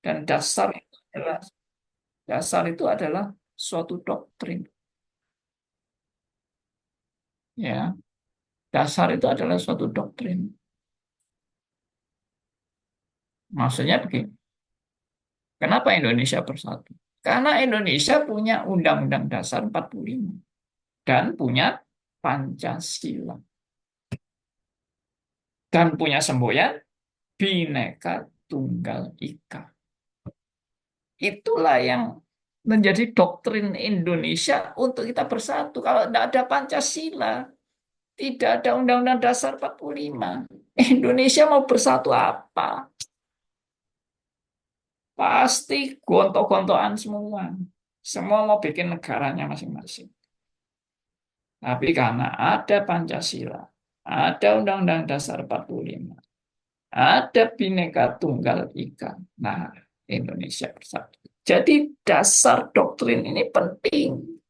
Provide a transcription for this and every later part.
Dan dasar itu adalah suatu doktrin. Ya, dasar itu adalah suatu doktrin. Maksudnya begini, kenapa Indonesia bersatu? Karena Indonesia punya Undang-Undang Dasar 45 dan punya Pancasila dan punya semboyan Bhinneka Tunggal Ika. Itulah yang menjadi doktrin Indonesia untuk kita bersatu. Kalau tidak ada Pancasila, tidak ada Undang-Undang Dasar 45, Indonesia mau bersatu apa? Pasti gontok-gontokan semua. Semua mau bikin negaranya masing-masing. Tapi karena ada Pancasila, ada Undang-Undang Dasar 45, ada Bhinneka Tunggal Ika. Nah, Indonesia bersatu. Jadi dasar doktrin ini penting.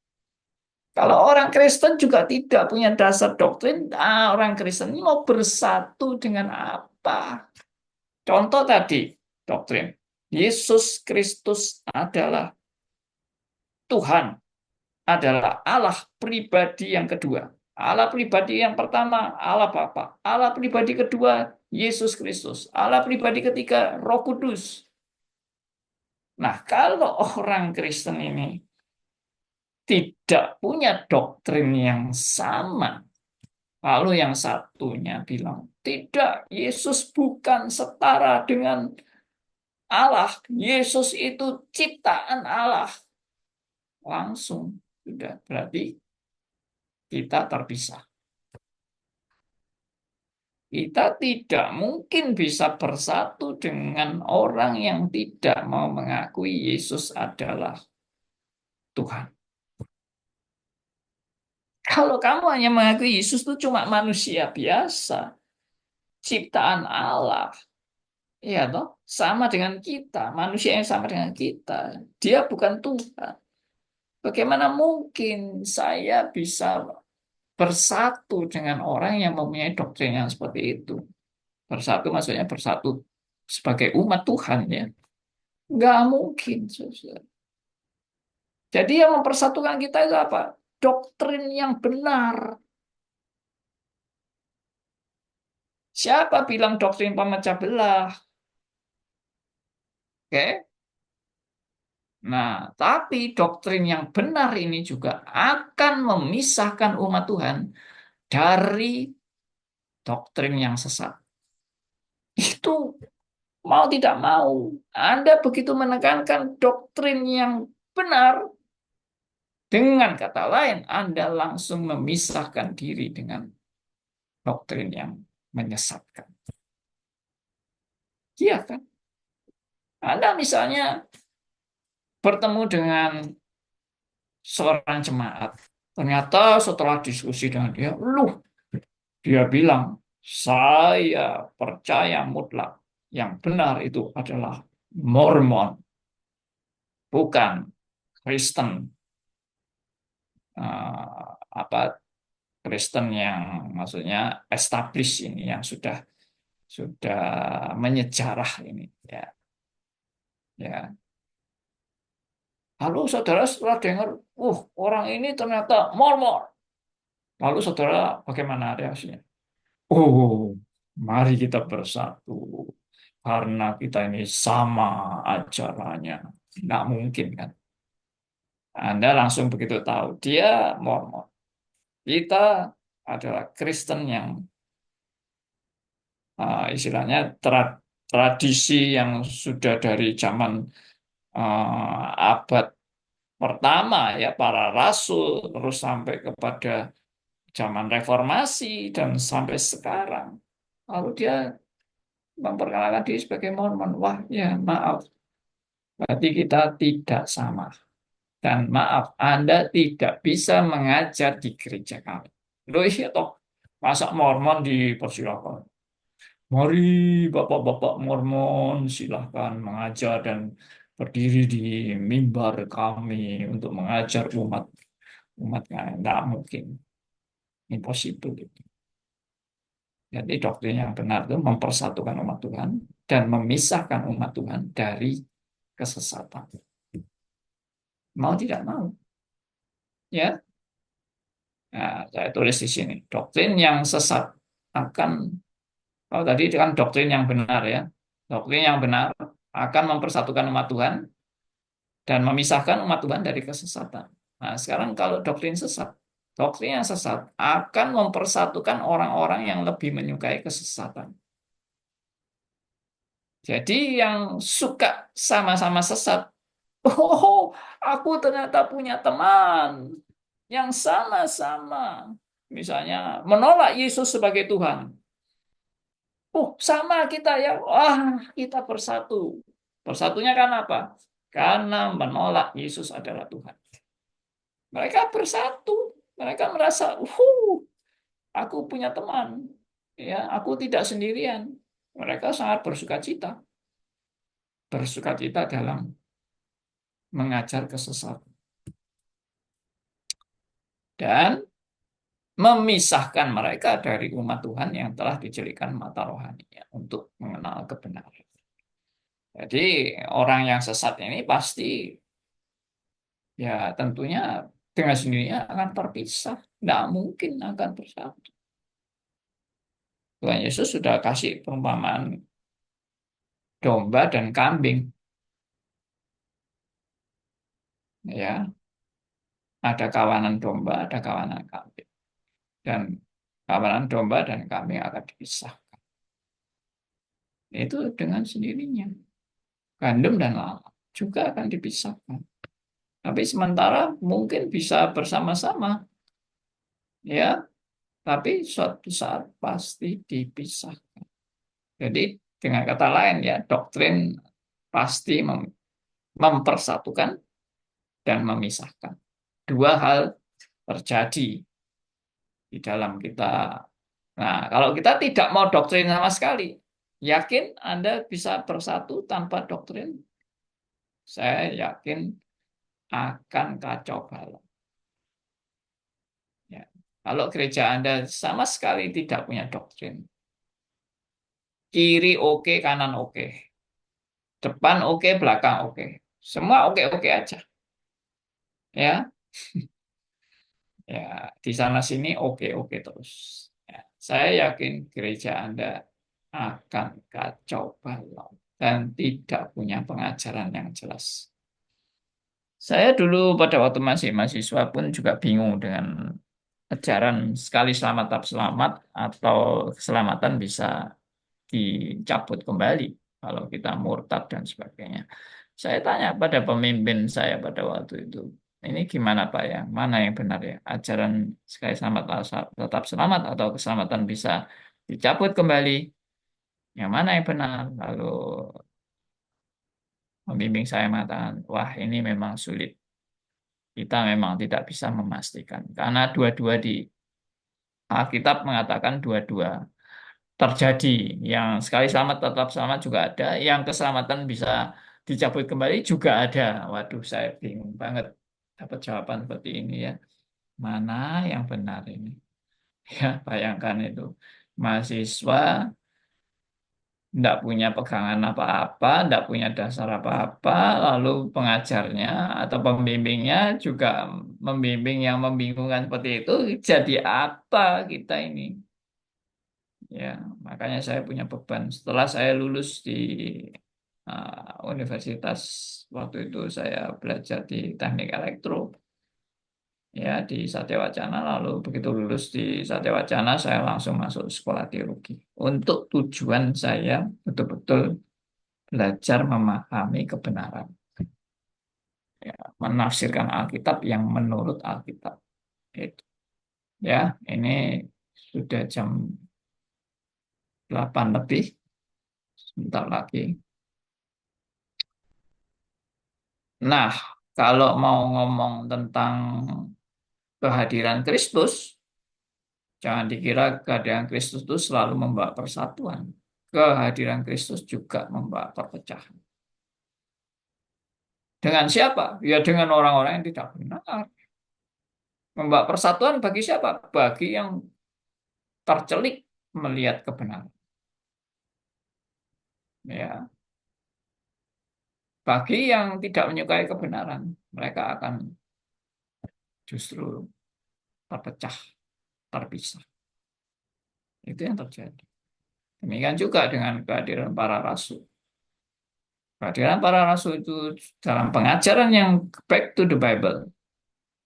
Kalau orang Kristen juga tidak punya dasar doktrin, orang Kristen ini mau bersatu dengan apa? Contoh tadi, doktrin. Yesus Kristus adalah Tuhan, adalah Allah pribadi yang kedua. Allah pribadi yang pertama, Allah Bapa. Allah pribadi kedua, Yesus Kristus. Allah pribadi ketiga, Roh Kudus. Nah, kalau orang Kristen ini tidak punya doktrin yang sama, lalu yang satunya bilang, tidak, Yesus bukan setara dengan Allah. Yesus itu ciptaan Allah. Langsung sudah berarti kita terpisah. Kita tidak mungkin bisa bersatu dengan orang yang tidak mau mengakui Yesus adalah Tuhan. Kalau kamu hanya mengakui Yesus itu cuma manusia biasa, ciptaan Allah, ya toh, sama dengan kita, manusia yang sama dengan kita. Dia bukan Tuhan. Bagaimana mungkin saya bisa bersatu dengan orang yang mempunyai doktrin yang seperti itu? Bersatu maksudnya bersatu sebagai umat Tuhan ya. Nggak mungkin, saudara. Jadi yang mempersatukan kita itu apa? Doktrin yang benar. Siapa bilang doktrin pemecah belah? Oke? Nah, tapi doktrin yang benar ini juga akan memisahkan umat Tuhan dari doktrin yang sesat. Itu mau tidak mau. Anda begitu menekankan doktrin yang benar, dengan kata lain, Anda langsung memisahkan diri dengan doktrin yang menyesatkan. Iya kan? Anda misalnya bertemu dengan seorang jemaat. Ternyata setelah diskusi dengan dia, dia bilang, saya percaya mutlak. Yang benar itu adalah Mormon, bukan Kristen. Apa Kristen yang maksudnya established ini, yang sudah menyejarah ini. Ya, ya. Lalu saudara setelah dengar, orang ini ternyata Mormon. Lalu saudara bagaimana reaksinya? Oh, mari kita bersatu. Karena kita ini sama ajarannya. Nggak mungkin kan? Anda langsung begitu tahu. Dia Mormon. Kita adalah Kristen yang istilahnya tradisi yang sudah dari zaman abad pertama ya para rasul terus sampai kepada zaman reformasi dan sampai sekarang. Lalu dia memperkenalkan diri sebagai Mormon. Wah, ya maaf, berarti kita tidak sama. Dan maaf, Anda tidak bisa mengajar di gereja kami. Loh iya toh, masa Mormon dipersilakan? Mari Bapak-Bapak Mormon silahkan mengajar dan berdiri di mimbar kami untuk mengajar umat nggak mungkin, impossible itu. Jadi doktrin yang benar itu mempersatukan umat Tuhan dan memisahkan umat Tuhan dari kesesatan. Mau tidak mau, ya. Nah, saya tulis di sini, doktrin yang sesat akan, kalau tadi itu kan doktrin yang benar ya, doktrin yang benar akan mempersatukan umat Tuhan dan memisahkan umat Tuhan dari kesesatan. Nah, sekarang kalau doktrin yang sesat akan mempersatukan orang-orang yang lebih menyukai kesesatan. Jadi yang suka sama-sama sesat, oh, aku ternyata punya teman yang sama-sama, misalnya menolak Yesus sebagai Tuhan. Oh, sama kita ya. Wah, kita bersatu. Bersatunya kan apa? Karena menolak Yesus adalah Tuhan. Mereka bersatu. Mereka merasa, aku punya teman. Ya, aku tidak sendirian. Mereka sangat bersuka cita. Bersuka cita dalam mengajar kesesatan. Dan memisahkan mereka dari umat Tuhan yang telah dijadikan mata rohaninya untuk mengenal kebenaran. Jadi orang yang sesat ini pasti ya tentunya dengan sendirinya akan terpisah. Tidak mungkin akan bersatu. Tuhan Yesus sudah kasih perumpamaan domba dan kambing. Ya, ada kawanan domba, ada kawanan kambing. Dan kawanan domba dan kambing akan dipisah. Itu dengan sendirinya. Gandum dan lalat juga akan dipisahkan. Tapi sementara mungkin bisa bersama-sama, ya. Tapi suatu saat pasti dipisah. Jadi dengan kata lain ya, doktrin pasti mempersatukan dan memisahkan. Dua hal terjadi di dalam kita. Nah, kalau kita tidak mau doktrin sama sekali, yakin Anda bisa bersatu tanpa doktrin? Saya yakin akan kacau balau. Ya. Kalau gereja Anda sama sekali tidak punya doktrin, kiri oke, kanan oke, depan oke, belakang oke, semua oke-oke aja. Ya, ya di sana sini oke-oke terus. Ya, saya yakin gereja Anda akan kacau balau dan tidak punya pengajaran yang jelas. Saya dulu pada waktu masih mahasiswa pun juga bingung dengan ajaran sekali selamat tak selamat atau keselamatan bisa dicabut kembali kalau kita murtad dan sebagainya. Saya tanya pada pemimpin saya pada waktu itu, ini gimana Pak ya? Mana yang benar ya? Ajaran sekali selamat tetap selamat atau keselamatan bisa dicabut kembali? Yang mana yang benar? Lalu pembimbing saya mengatakan, wah ini memang sulit. Kita memang tidak bisa memastikan. Karena dua-dua di Alkitab mengatakan dua-dua terjadi. Yang sekali selamat tetap selamat juga ada. Yang keselamatan bisa dicabut kembali juga ada. Waduh, saya bingung banget dapat jawaban seperti ini ya. Mana yang benar ini? Ya, bayangkan itu. Mahasiswa tidak punya pegangan apa-apa, tidak punya dasar apa-apa, lalu pengajarnya atau pembimbingnya juga membimbing yang membingungkan seperti itu, jadi apa kita ini? Ya, makanya saya punya beban. Setelah saya lulus di universitas, waktu itu saya belajar di teknik elektro, ya di Satya Wacana. Lalu begitu lulus di Satya Wacana, saya langsung masuk sekolah teologi. Untuk tujuan saya betul-betul belajar memahami kebenaran, ya, menafsirkan Alkitab yang menurut Alkitab. Itu. Ya, ini sudah jam 8 lebih, sebentar lagi. Nah, kalau mau ngomong tentang kehadiran Kristus, jangan dikira kehadiran Kristus itu selalu membawa persatuan. Kehadiran Kristus juga membawa perpecahan. Dengan siapa? Ya dengan orang-orang yang tidak benar. Membawa persatuan bagi siapa? Bagi yang tercelik melihat kebenaran. Ya, Bagi yang tidak menyukai kebenaran, mereka akan justru terpecah, terpisah. Itu yang terjadi. Demikian juga dengan kehadiran para rasul. Kehadiran para rasul itu dalam pengajaran yang back to the Bible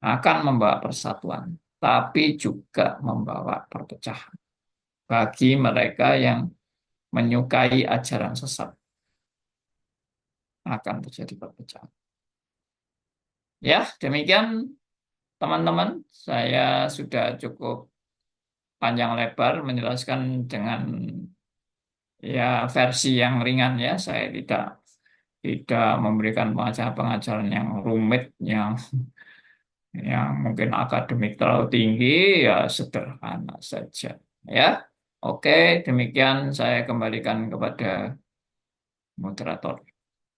akan membawa persatuan, tapi juga membawa perpecahan. Bagi mereka yang menyukai ajaran sesat, akan terjadi perpecahan. Ya, demikian teman-teman. Saya sudah cukup panjang lebar menjelaskan dengan ya versi yang ringan ya. Saya tidak memberikan pengajaran-pengajaran yang rumit, yang mungkin akademik terlalu tinggi, ya sederhana saja. Ya, oke, demikian saya kembalikan kepada moderator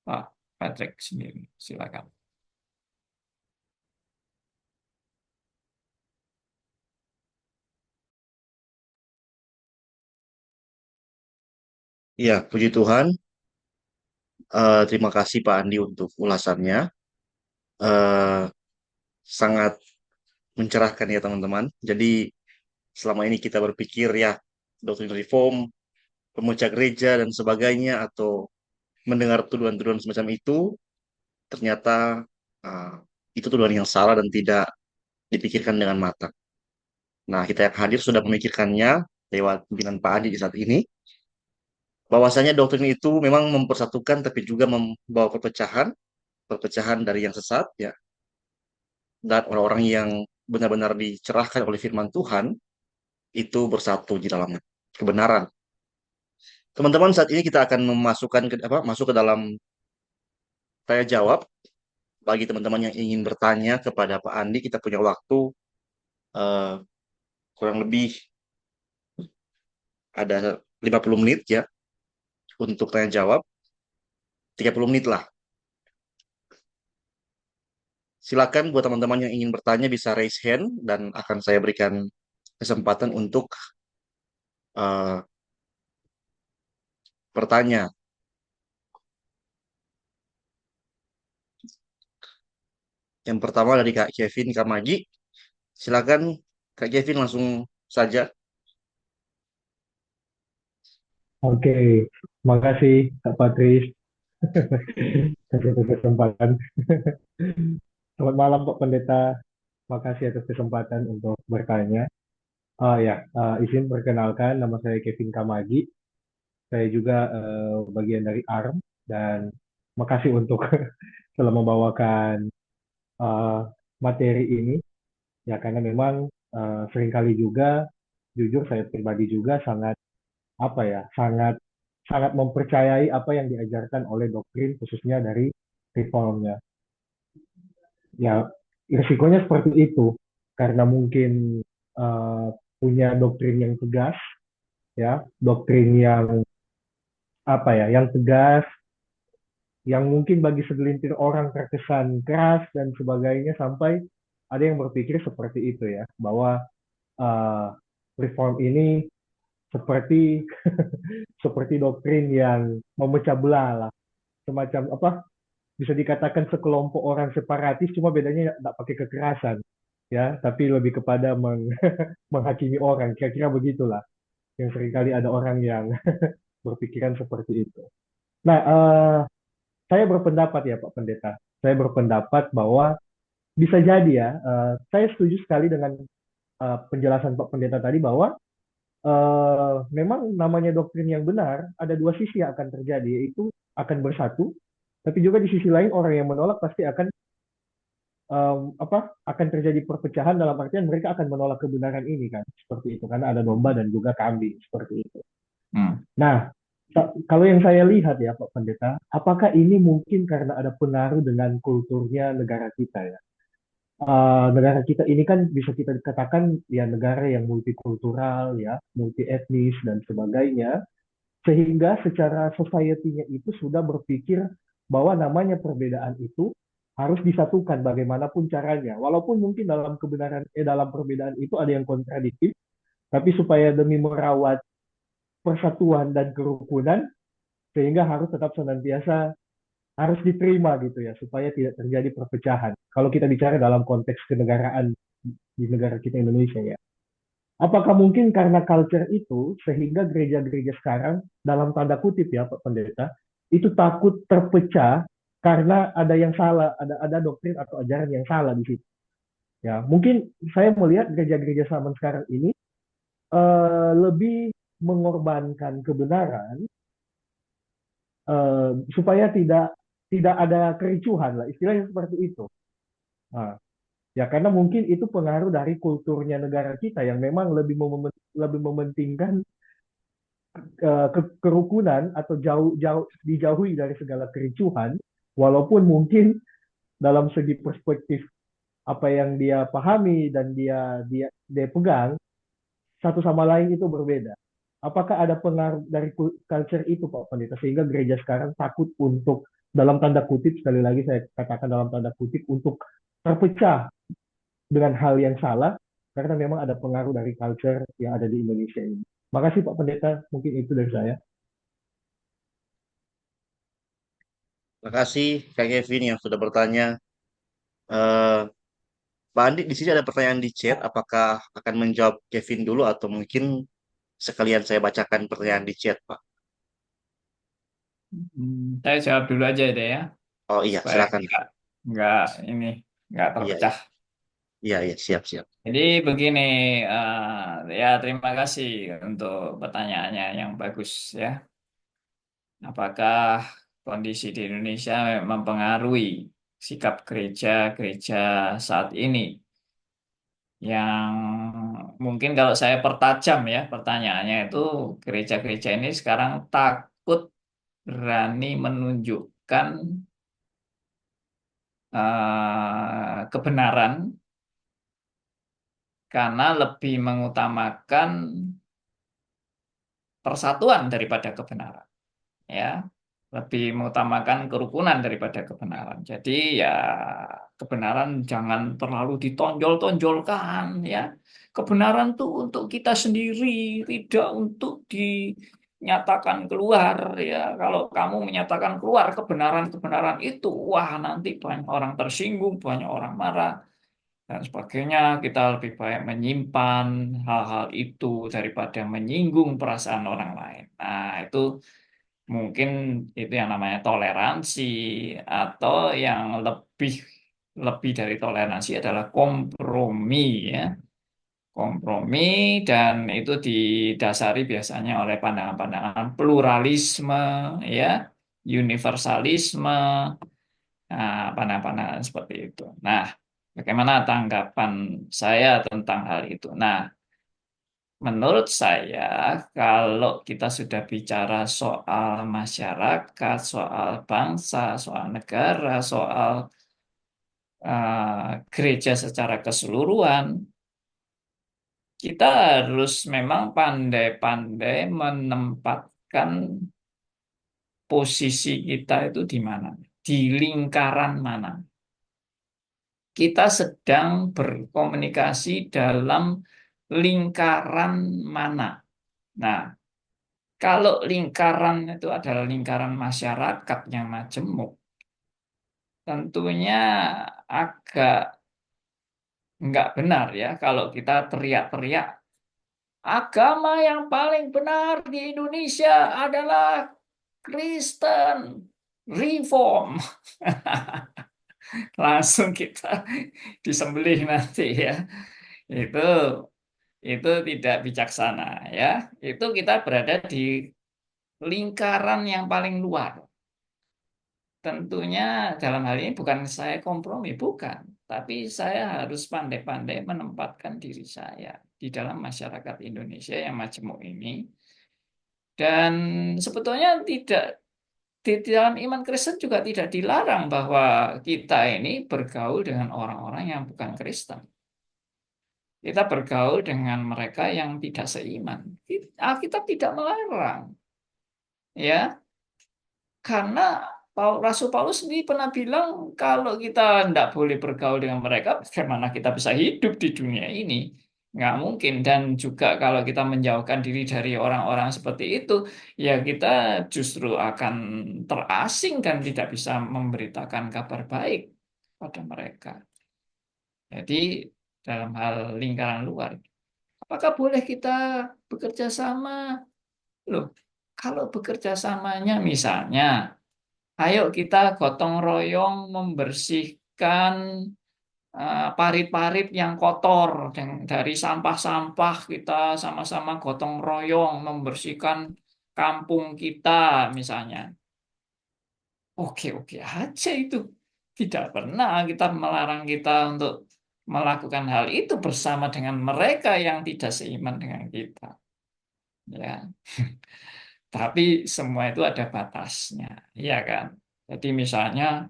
Pak Patrick sendiri. Silakan. Ya, puji Tuhan. Terima kasih Pak Andi untuk ulasannya. Eh, Sangat mencerahkan ya teman-teman. Jadi selama ini kita berpikir ya doktrin reform, pemecah gereja dan sebagainya atau mendengar tuduhan-tuduhan semacam itu, ternyata eh, itu tuduhan yang salah dan tidak dipikirkan dengan matang. Nah, kita yang hadir sudah memikirkannya lewat pimpinan Pak Andi di saat ini. Bahwasanya doktrin itu memang mempersatukan tapi juga membawa perpecahan, perpecahan dari yang sesat ya dan orang-orang yang benar-benar dicerahkan oleh firman Tuhan itu bersatu di dalam kebenaran. Teman-teman, saat ini kita akan memasukkan masuk ke dalam tanya jawab. Bagi teman-teman yang ingin bertanya kepada Pak Andi, kita punya waktu eh, kurang lebih ada 50 menit ya untuk tanya jawab. 30 menit lah. Silakan buat teman-teman yang ingin bertanya bisa raise hand dan akan saya berikan kesempatan untuk eh, bertanya. Yang pertama dari Kak Kevin Kamagi. Silakan Kak Kevin langsung saja. Oke, makasih Kak Patris atas kesempatan. Selamat malam Pak Pendeta, makasih atas kesempatan untuk bertanya. Izin perkenalkan, nama saya Kevin Kamagi. Saya juga bagian dari ARM dan makasih untuk telah membawakan eh, materi ini. Ya karena memang seringkali juga, jujur saya pribadi juga sangat sangat sangat mempercayai apa yang diajarkan oleh doktrin khususnya dari reformnya. Ya, risikonya seperti itu karena mungkin uh, punya doktrin yang tegas, ya, doktrin yang yang tegas, yang mungkin bagi segelintir orang terkesan keras dan sebagainya sampai ada yang berpikir seperti itu ya, bahwa uh, reform ini seperti seperti doktrin yang memecah belah lah, semacam bisa dikatakan sekelompok orang separatis cuma bedanya tidak pakai kekerasan ya tapi lebih kepada menghakimi orang kira-kira begitulah yang seringkali ada orang yang berpikiran seperti itu. Nah, saya berpendapat ya Pak Pendeta, saya berpendapat bahwa bisa jadi ya, saya setuju sekali dengan penjelasan Pak Pendeta tadi bahwa memang namanya doktrin yang benar ada dua sisi yang akan terjadi yaitu akan bersatu tapi juga di sisi lain orang yang menolak pasti akan terjadi perpecahan dalam artian mereka akan menolak kebenaran ini kan seperti itu karena ada domba dan juga kambing seperti itu. Hmm. Nah, kalau yang saya lihat ya Pak Pendeta, apakah ini mungkin karena ada pengaruh dengan kulturnya negara kita ya? Negara kita ini kan bisa kita katakan ya negara yang multikultural ya, multi etnis dan sebagainya, sehingga secara society-nya itu sudah berpikir bahwa namanya perbedaan itu harus disatukan bagaimanapun caranya. Walaupun mungkin dalam perbedaan itu ada yang kontradiktif, tapi supaya demi merawat persatuan dan kerukunan sehingga harus tetap senantiasa harus diterima gitu ya, supaya tidak terjadi perpecahan. Kalau kita bicara dalam konteks kenegaraan di negara kita Indonesia ya. Apakah mungkin karena culture itu sehingga gereja-gereja sekarang dalam tanda kutip ya Pak Pendeta itu takut terpecah karena ada yang salah, ada doktrin atau ajaran yang salah di situ. Ya, mungkin saya melihat gereja-gereja zaman sekarang ini lebih mengorbankan kebenaran supaya tidak ada kericuhan lah, istilahnya seperti itu. Nah, ya karena mungkin itu pengaruh dari kulturnya negara kita yang memang lebih mementingkan kerukunan atau jauh-jauh dijauhi dari segala kericuhan, walaupun mungkin dalam segi perspektif apa yang dia pahami dan dia pegang satu sama lain itu berbeda. Apakah ada pengaruh dari culture itu Pak Pendeta sehingga gereja sekarang takut untuk dalam tanda kutip sekali lagi saya katakan dalam tanda kutip untuk terpecah dengan hal yang salah karena memang ada pengaruh dari culture yang ada di Indonesia ini. Makasih Pak Pendeta, mungkin itu dari saya. Terima kasih Kak Kevin yang sudah bertanya. Eh, Pak Andi, di sini ada pertanyaan di chat. Apakah akan menjawab Kevin dulu atau mungkin sekalian saya bacakan pertanyaan di chat, Pak? Saya jawab dulu aja deh ya, Oh iya, supaya silakan. nggak ini nggak Iya, iya, terpecah. iya, iya, siap, siap. Jadi begini, ya terima kasih untuk pertanyaannya yang bagus ya. Apakah kondisi di Indonesia mempengaruhi sikap gereja-gereja saat ini? Yang mungkin kalau saya pertajam ya pertanyaannya itu, gereja-gereja ini sekarang takut berani menunjukkan kebenaran karena lebih mengutamakan persatuan daripada kebenaran, ya, lebih mengutamakan kerukunan daripada kebenaran. Jadi ya kebenaran jangan terlalu ditonjol-tonjolkan, ya. Kebenaran tuh untuk kita sendiri, tidak untuk dinyatakan keluar, ya. Kalau kamu menyatakan keluar kebenaran-kebenaran itu, wah nanti banyak orang tersinggung, banyak orang marah dan sebagainya. Kita lebih baik menyimpan hal-hal itu daripada menyinggung perasaan orang lain. Nah, itu mungkin itu yang namanya toleransi, atau yang lebih lebih dari toleransi adalah kompromi, ya. Kompromi, dan itu didasari biasanya oleh pandangan-pandangan pluralisme, ya, universalisme, nah, pandangan-pandangan seperti itu. Nah, bagaimana tanggapan saya tentang hal itu? Nah, menurut saya, kalau kita sudah bicara soal masyarakat, soal bangsa, soal negara, soal gereja secara keseluruhan, kita harus memang pandai-pandai menempatkan posisi kita itu di mana, di lingkaran mana. Kita sedang berkomunikasi dalam lingkaran mana. Nah, kalau lingkaran itu adalah lingkaran masyarakat yang majemuk, tentunya agak nggak benar ya kalau kita teriak-teriak, agama yang paling benar di Indonesia adalah Kristen, Reform. Langsung kita disembelih nanti ya. Itu itu tidak bijaksana ya. Itu kita berada di lingkaran yang paling luar. Tentunya dalam hal ini bukan saya kompromi, bukan. Tapi saya harus pandai-pandai menempatkan diri saya di dalam masyarakat Indonesia yang majemuk ini. Dan sebetulnya tidak di dalam iman Kristen juga tidak dilarang bahwa kita ini bergaul dengan orang-orang yang bukan Kristen. Kita bergaul dengan mereka yang tidak seiman. Alkitab tidak melarang, ya. Karena Rasul Paulus sendiri pernah bilang kalau kita tidak boleh bergaul dengan mereka, bagaimana kita bisa hidup di dunia ini? nggak mungkin. Dan juga kalau kita menjauhkan diri dari orang-orang seperti itu, ya kita justru akan terasing dan tidak bisa memberitakan kabar baik pada mereka. Jadi dalam hal lingkaran luar, apakah boleh kita bekerja sama? Loh, kalau bekerja samanya misalnya, ayo kita gotong royong membersihkan parit-parit yang kotor dari sampah-sampah, kita sama-sama gotong royong membersihkan kampung kita misalnya. Oke-oke aja itu. Tidak pernah kita melarang kita untuk melakukan hal itu bersama dengan mereka yang tidak seiman dengan kita. Ya, tapi semua itu ada batasnya, iya kan? Jadi misalnya,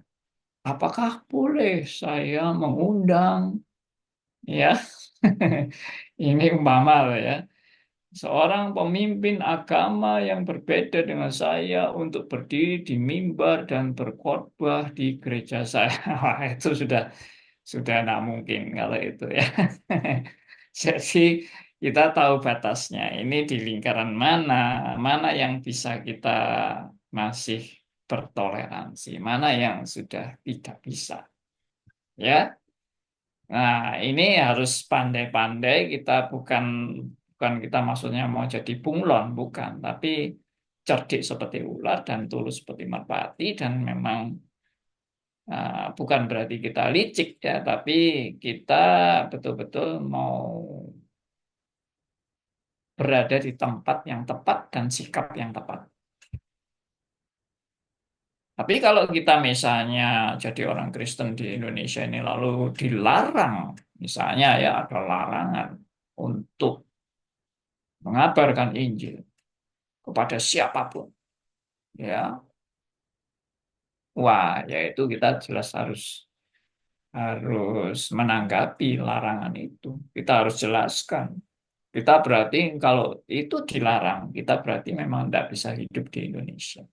apakah boleh saya mengundang, ya, ini umpama loh ya, seorang pemimpin agama yang berbeda dengan saya untuk berdiri di mimbar dan berkhotbah di gereja saya. Wah, itu sudah tidak mungkin kalau itu ya. Jadi kita tahu batasnya. Ini di lingkaran mana, mana yang bisa kita masih bertoleransi, mana yang sudah tidak bisa. Ya, nah ini harus pandai-pandai. Kita bukan bukan kita maksudnya mau jadi bunglon, bukan, tapi cerdik seperti ular dan tulus seperti merpati dan memang bukan berarti kita licik ya, tapi kita betul-betul mau berada di tempat yang tepat dan sikap yang tepat. Tapi kalau kita misalnya jadi orang Kristen di Indonesia ini lalu dilarang, misalnya ya ada larangan untuk mengabarkan Injil kepada siapapun, ya, wah, yaitu kita jelas harus harus menanggapi larangan itu. Kita harus jelaskan. Kita berarti kalau itu dilarang, kita berarti memang tidak bisa hidup di Indonesia.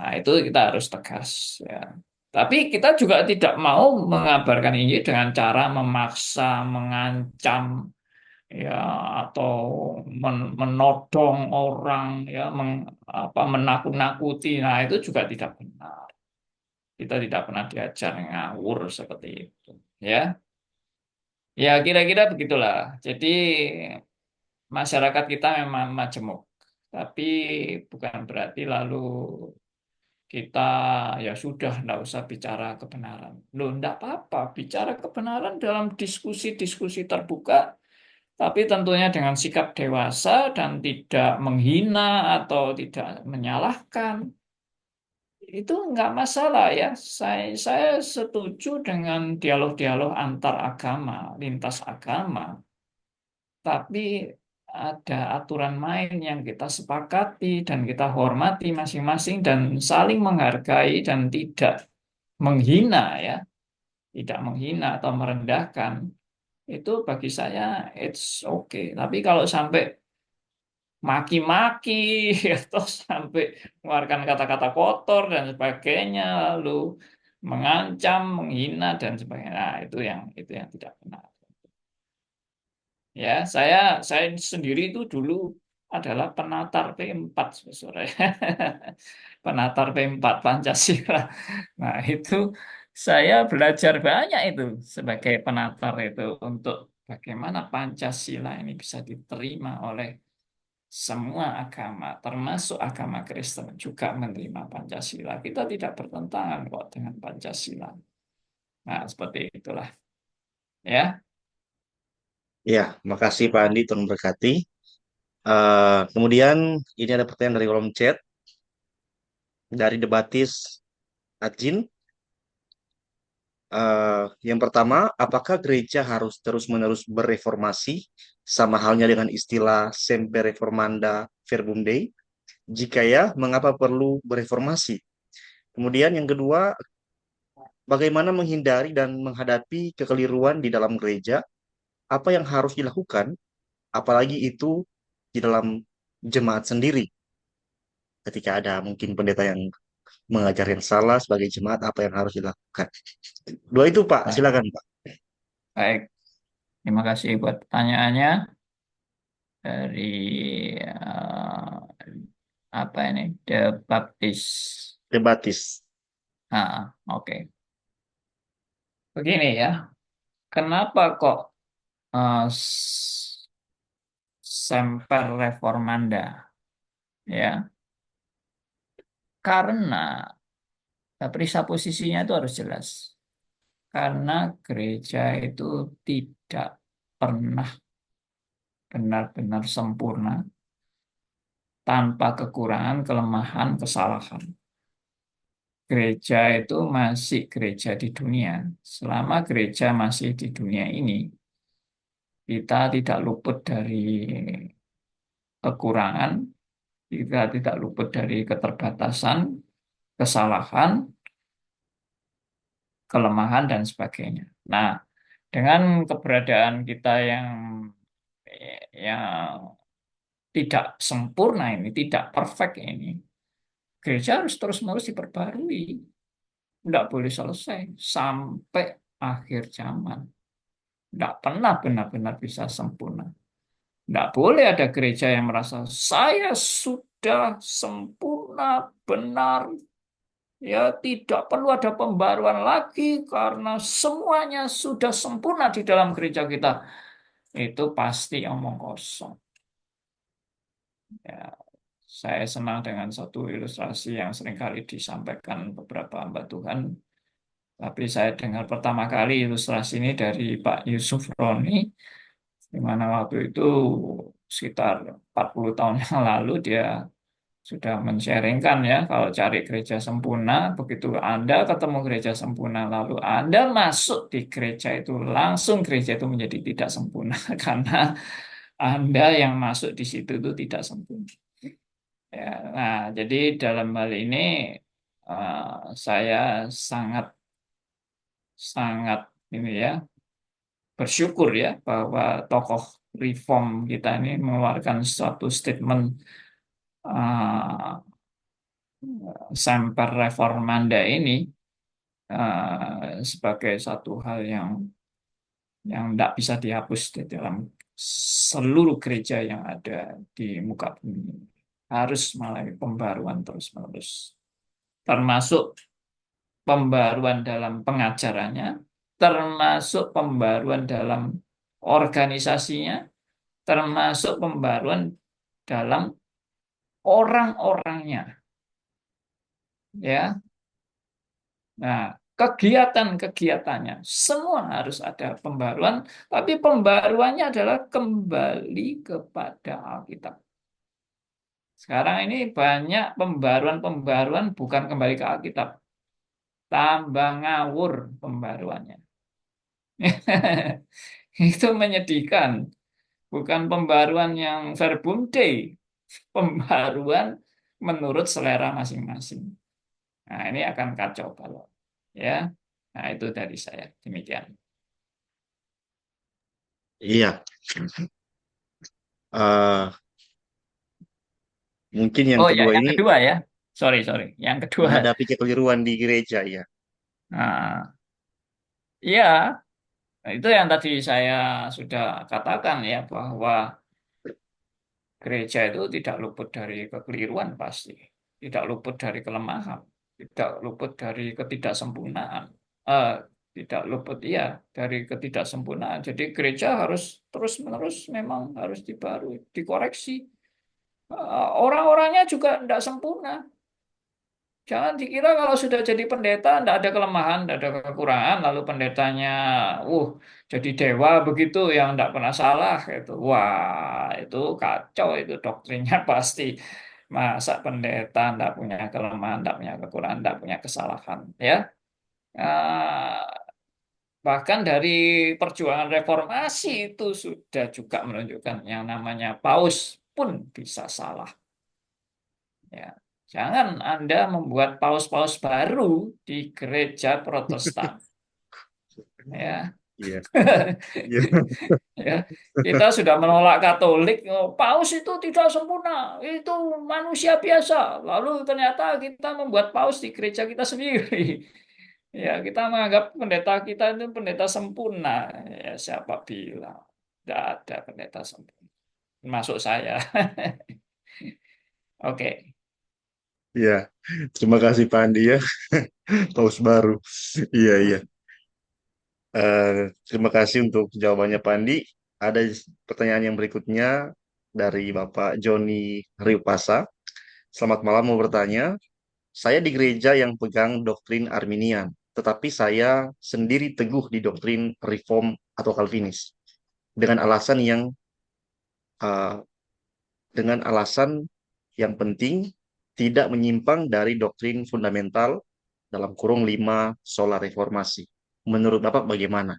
Nah, itu kita harus tegas ya. Tapi kita juga tidak mau mengabarkan ini dengan cara memaksa, mengancam ya atau menodong orang ya menakut-nakuti. Nah, itu juga tidak benar. Kita tidak pernah diajar ngawur seperti itu. Ya, ya kira-kira begitulah. Jadi masyarakat kita memang majemuk, tapi bukan berarti lalu kita ya sudah tidak usah bicara kebenaran. Loh, tidak apa-apa bicara kebenaran dalam diskusi-diskusi terbuka, tapi tentunya dengan sikap dewasa dan tidak menghina atau tidak menyalahkan. Itu nggak masalah ya. Saya setuju dengan dialog-dialog antar agama, lintas agama. Tapi ada aturan main yang kita sepakati dan kita hormati masing-masing dan saling menghargai dan tidak menghina ya, tidak menghina atau merendahkan. Itu bagi saya it's okay. Tapi kalau sampai maki-maki atau sampai mengeluarkan kata-kata kotor dan sebagainya, lalu mengancam, menghina dan sebagainya, nah, itu yang tidak benar. Ya, saya sendiri itu dulu adalah penatar P4, saudara. Penatar P4 Pancasila. Nah, itu saya belajar banyak itu sebagai penatar itu untuk bagaimana Pancasila ini bisa diterima oleh semua agama, termasuk agama Kristen juga menerima Pancasila. Kita tidak bertentangan kok dengan Pancasila. Nah, seperti itulah. Ya, Ya, makasih Pak Andi, Tuhan berkati. Kemudian ini ada pertanyaan dari kolom chat dari Debatis Ajin. Yang pertama, apakah gereja harus terus-menerus bereformasi, sama halnya dengan istilah Semper Reformanda Verbum Dei? Jika ya, mengapa perlu bereformasi? Kemudian yang kedua, bagaimana menghindari dan menghadapi kekeliruan di dalam gereja? Apa yang harus dilakukan, apalagi itu di dalam jemaat sendiri? Ketika ada mungkin pendeta yang mengajar yang salah sebagai jemaat, apa yang harus dilakukan? Dua itu Pak, baik. silakan Pak. Baik. Terima kasih buat pertanyaannya dari apa ini? The Baptist. Debatis. Oke. Begini ya, kenapa kok Semper Reformanda? Ya, karena perisa posisinya itu harus jelas. Karena gereja itu tidak pernah benar-benar sempurna tanpa kekurangan, kelemahan, kesalahan. Gereja itu masih gereja di dunia. Selama gereja masih di dunia ini, kita tidak luput dari kekurangan, kita tidak luput dari keterbatasan, kesalahan, kelemahan, dan sebagainya. Nah, dengan keberadaan kita yang tidak sempurna ini, tidak perfect ini, gereja harus terus-menerus diperbarui. Tidak boleh selesai sampai akhir zaman. Tidak pernah benar-benar bisa sempurna. Tidak boleh ada gereja yang merasa saya sudah sempurna, benar, ya tidak perlu ada pembaruan lagi karena semuanya sudah sempurna di dalam gereja kita. Itu pasti omong kosong. Ya, saya senang dengan satu ilustrasi yang seringkali disampaikan beberapa hamba Tuhan. Tapi saya dengar pertama kali ilustrasi ini dari Pak Yusuf Roni, di mana waktu itu sekitar 40 tahun yang lalu dia sudah men-sharingkan ya, kalau cari gereja sempurna, begitu Anda ketemu gereja sempurna, lalu Anda masuk di gereja itu, langsung gereja itu menjadi tidak sempurna, karena Anda yang masuk di situ itu tidak sempurna. Ya, nah, jadi dalam hal ini saya sangat sangat ini ya bersyukur ya bahwa tokoh reform kita ini mengeluarkan suatu statement uh, Semper Reformanda ini sebagai satu hal yang tidak bisa dihapus di dalam seluruh gereja yang ada di muka bumi ini. Harus melalui pembaruan terus-menerus, termasuk pembaruan dalam pengajarannya, termasuk pembaruan dalam organisasinya, termasuk pembaruan dalam orang-orangnya. Ya, nah kegiatan-kegiatannya semua harus ada pembaruan, tapi pembaruannya adalah kembali kepada Alkitab. Sekarang ini banyak pembaruan-pembaruan bukan kembali ke Alkitab, tambah ngawur pembaruannya. Itu menyedihkan. Bukan pembaruan yang verbum dei, pembaruan menurut selera masing-masing. Nah, ini akan kacau kalau ya. Nah, itu dari saya. Demikian. Iya. Eh, Mungkin yang Oh ya, kedua yang ini kedua ya. Sorry, sorry. Yang kedua. menghadapi kekeliruan di gereja ya. Nah, iya, itu yang tadi saya sudah katakan ya, bahwa gereja itu tidak luput dari kekeliruan pasti, tidak luput dari kelemahan, tidak luput dari ketidaksempurnaan, eh, tidak luput ya dari ketidaksempurnaan. Jadi gereja harus terus-menerus memang harus dibarui, dikoreksi. Orang-orangnya juga tidak sempurna. Jangan dikira kalau sudah jadi pendeta tidak ada kelemahan, tidak ada kekurangan, lalu pendetanya, jadi dewa begitu yang tidak pernah salah itu. Wah, itu kacau itu doktrinnya pasti. Masa pendeta tidak punya kelemahan, tidak punya kekurangan, tidak punya kesalahan, ya. Ah, Bahkan dari perjuangan reformasi itu sudah juga menunjukkan yang namanya paus pun bisa salah. Ya, jangan Anda membuat paus-paus baru di gereja Protestan. Ya, Iya. Iya. ya, kita sudah menolak Katolik. Oh, paus itu tidak sempurna, itu manusia biasa. Lalu ternyata kita membuat paus di gereja kita sendiri. Ya, kita menganggap pendeta kita itu pendeta sempurna. Ya, siapa bilang? Tidak ada pendeta sempurna. Masuk saya. Oke. Iya, terima kasih Pak Andi ya, paus baru. Iya, iya. Eh, Terima kasih untuk jawabannya Pak Andi. Ada pertanyaan yang berikutnya dari Bapak Joni Riupasa. Selamat malam, mau bertanya. Saya di gereja yang pegang doktrin Arminian, tetapi saya sendiri teguh di doktrin Reform atau Calvinis dengan alasan yang eh, yang penting tidak menyimpang dari doktrin fundamental dalam kurung 5 sola reformasi. Menurut Bapak bagaimana?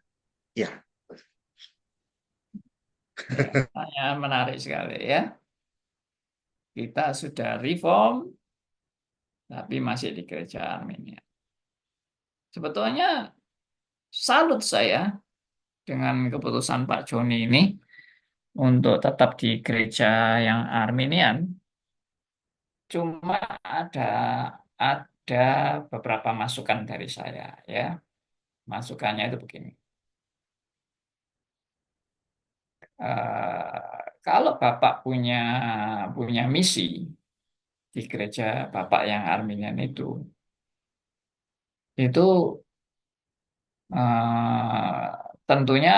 Ya, Ya, pertanyaan menarik sekali ya. Kita sudah reform, tapi masih di gereja Armenia. Sebetulnya salut saya dengan keputusan Pak Joni ini untuk tetap di gereja yang Arminian. Cuma ada beberapa masukan dari saya ya. Masukannya itu begini. Kalau Bapak punya punya misi di gereja Bapak yang Arminian itu tentunya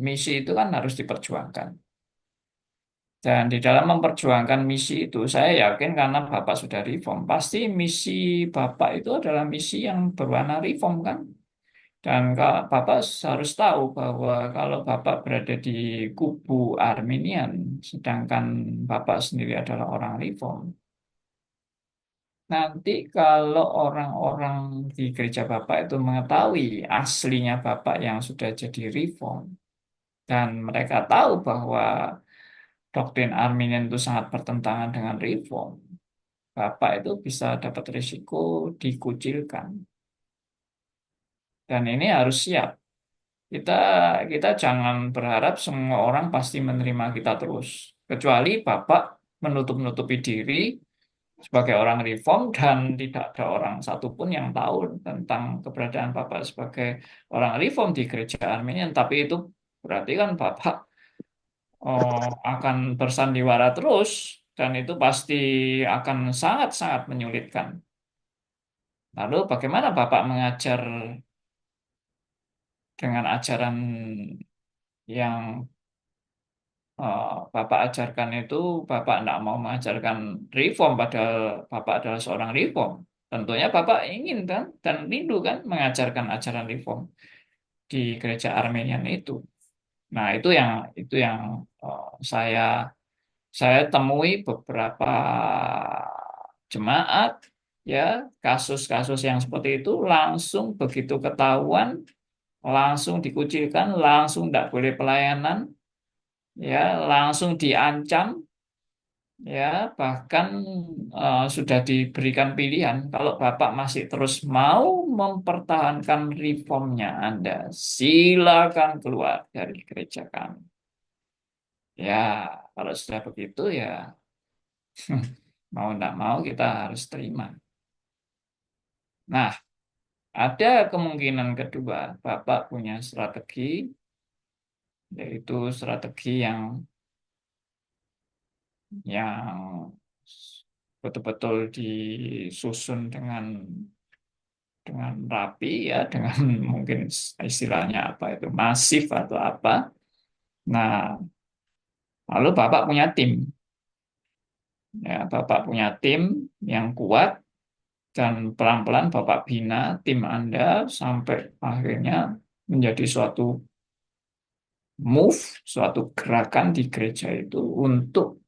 misi itu kan harus diperjuangkan. Dan di dalam memperjuangkan misi itu, saya yakin karena Bapak sudah reform, pasti misi Bapak itu adalah misi yang berwarna reform kan. Dan kalau Bapak harus tahu bahwa kalau Bapak berada di kubu Arminian, sedangkan Bapak sendiri adalah orang reform, nanti kalau orang-orang di gereja Bapak itu mengetahui aslinya Bapak yang sudah jadi reform, dan mereka tahu bahwa doktrin Arminian itu sangat bertentangan dengan reform, Bapak itu bisa dapat risiko dikucilkan. Dan ini harus siap. Kita kita jangan berharap semua orang pasti menerima kita terus. Kecuali Bapak menutup-nutupi diri sebagai orang reform dan tidak ada orang satupun yang tahu tentang keberadaan Bapak sebagai orang reform di gereja Armenian. Tapi itu berarti kan Bapak akan bersandiwara terus dan itu pasti akan sangat-sangat menyulitkan. Lalu bagaimana Bapak mengajar dengan ajaran yang Bapak ajarkan itu, Bapak tidak mau mengajarkan reform, padahal Bapak adalah seorang reform. Tentunya Bapak ingin kan dan rindu kan mengajarkan ajaran reform di gereja Armenian itu. Nah, itu yang eh, saya saya temui beberapa jemaat ya kasus-kasus yang seperti itu langsung begitu ketahuan langsung dikucilkan, langsung tidak boleh pelayanan, ya langsung diancam, ya bahkan sudah diberikan pilihan kalau Bapak masih terus mau mempertahankan reformnya Anda silakan keluar dari gereja kami. Ya kalau sudah begitu ya mau tidak mau kita harus terima. Nah, ada kemungkinan kedua Bapak punya strategi, yaitu strategi yang betul-betul disusun dengan rapi ya, dengan mungkin istilahnya apa itu masif atau apa. Nah, lalu Bapak punya tim, ya Bapak punya tim yang kuat dan pelan-pelan Bapak bina tim Anda sampai akhirnya menjadi suatu move, suatu gerakan di gereja itu untuk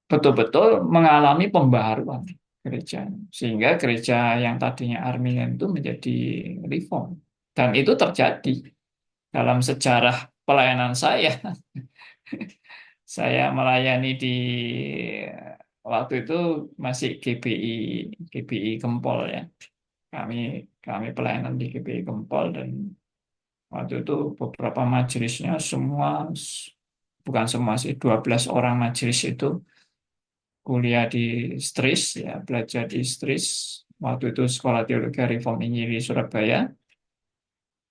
betul-betul mengalami pembaharuan gereja. Sehingga gereja yang tadinya Arminian itu menjadi reform. Dan itu terjadi dalam sejarah pelayanan saya. Saya melayani di waktu itu masih GBI Gempol ya. Kami kami pelayanan di GBI Gempol dan waktu itu beberapa majelisnya semua bukan semua sih 12 orang majelis itu kuliah di Stris ya belajar di Stris waktu itu Sekolah Teologi Reform Injili Surabaya,